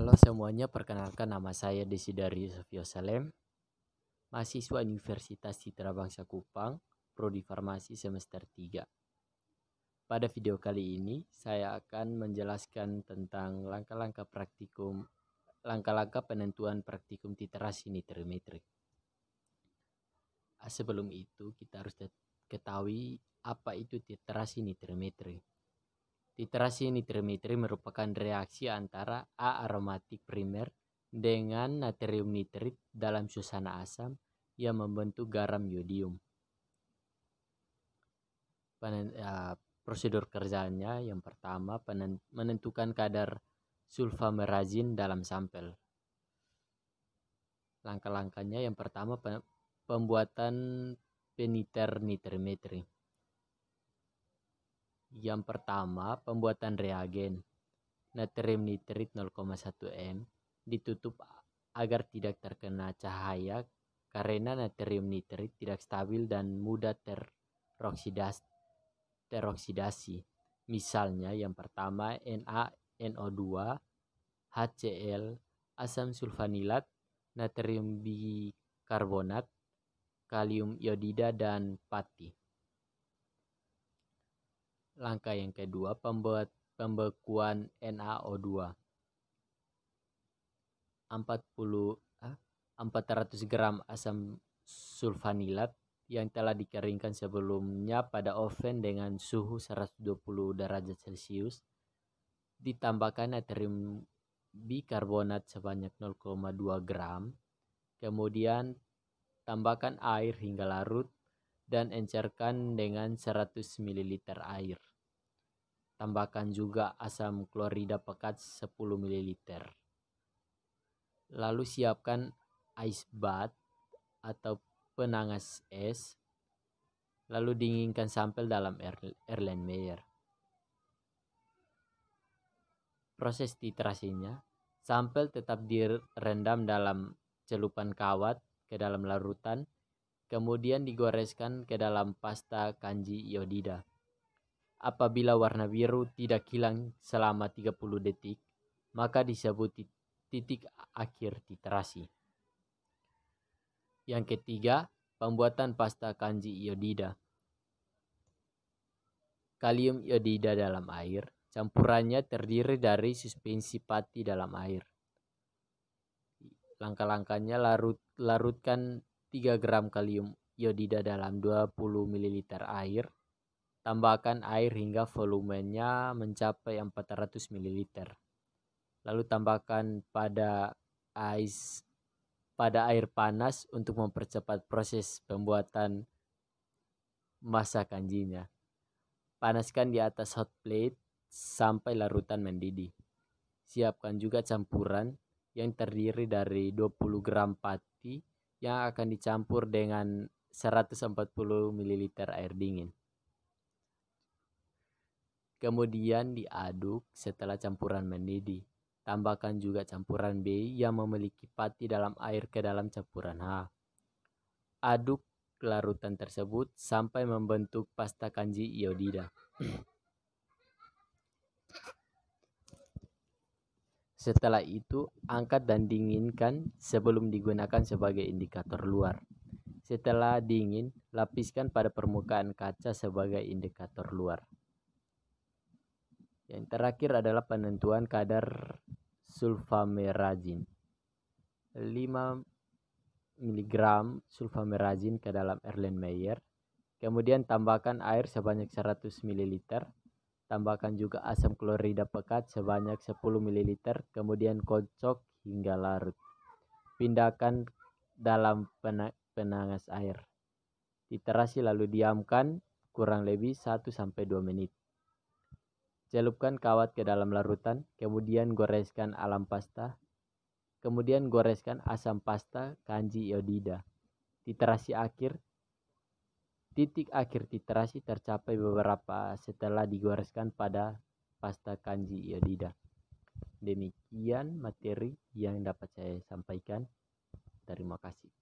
Halo semuanya, perkenalkan nama saya Desiderius Salem, mahasiswa Universitas Citra Bangsa Kupang, Prodi Farmasi semester 3. Pada video kali ini, saya akan menjelaskan tentang langkah-langkah penentuan praktikum literasi nitrometrik. Sebelum itu, kita harus ketahui apa itu literasi nitrometrik. Literasi nitrometri merupakan reaksi antara aromatik primer dengan natrium nitrit dalam suasana asam yang membentuk garam yodium. Prosedur kerjanya yang pertama menentukan kadar sulfamerazin dalam sampel. Langkah-langkahnya yang pertama pembuatan peniter nitrometri. Yang pertama, pembuatan reagen. Natrium nitrit 0,1 m ditutup agar tidak terkena cahaya karena natrium nitrit tidak stabil dan mudah teroksidasi. Misalnya yang pertama NaNO2, HCl, asam sulfanilat, natrium bikarbonat, kalium iodida, dan pati. Langkah yang kedua, pembekuan NaO2. 400 gram asam sulfanilat yang telah dikeringkan sebelumnya pada oven dengan suhu 120 derajat Celcius. Ditambahkan natrium bikarbonat sebanyak 0,2 gram. Kemudian tambahkan air hingga larut dan encerkan dengan 100 ml air. Tambahkan juga asam klorida pekat 10 ml. Lalu siapkan ice bath atau penangas es. Lalu dinginkan sampel dalam Erlenmeyer. Proses titrasinya, sampel tetap direndam dalam celupan kawat ke dalam larutan. Kemudian digoreskan ke dalam pasta kanji iodida. Apabila warna biru tidak hilang selama 30 detik, maka disebut titik akhir titrasi. Yang ketiga, pembuatan pasta kanji iodida. Kalium iodida dalam air. Campurannya terdiri dari suspensi pati dalam air. Langkah-langkahnya larutkan 3 gram kalium iodida dalam 20 ml air. Tambahkan air hingga volumenya mencapai 400 ml. Lalu tambahkan pada air panas untuk mempercepat proses pembuatan massa kanjinya. Panaskan di atas hot plate sampai larutan mendidih. Siapkan juga campuran yang terdiri dari 20 gram pati yang akan dicampur dengan 140 ml air dingin. Kemudian diaduk setelah campuran mendidih. Tambahkan juga campuran B yang memiliki pati dalam air ke dalam campuran H. Aduk larutan tersebut sampai membentuk pasta kanji iodida. Setelah itu, angkat dan dinginkan sebelum digunakan sebagai indikator luar. Setelah dingin, lapiskan pada permukaan kaca sebagai indikator luar. Yang terakhir adalah penentuan kadar sulfamerazin. 5 mg sulfamerazin ke dalam Erlenmeyer. Kemudian tambahkan air sebanyak 100 ml. Tambahkan juga asam klorida pekat sebanyak 10 ml. Kemudian kocok hingga larut. Pindahkan dalam penangas air. Titrasi lalu diamkan kurang lebih 1-2 menit. Celupkan kawat ke dalam larutan, kemudian goreskan asam pasta kanji iodida. Titik akhir titrasi tercapai beberapa setelah digoreskan pada pasta kanji iodida. Demikian materi yang dapat saya sampaikan. Terima kasih.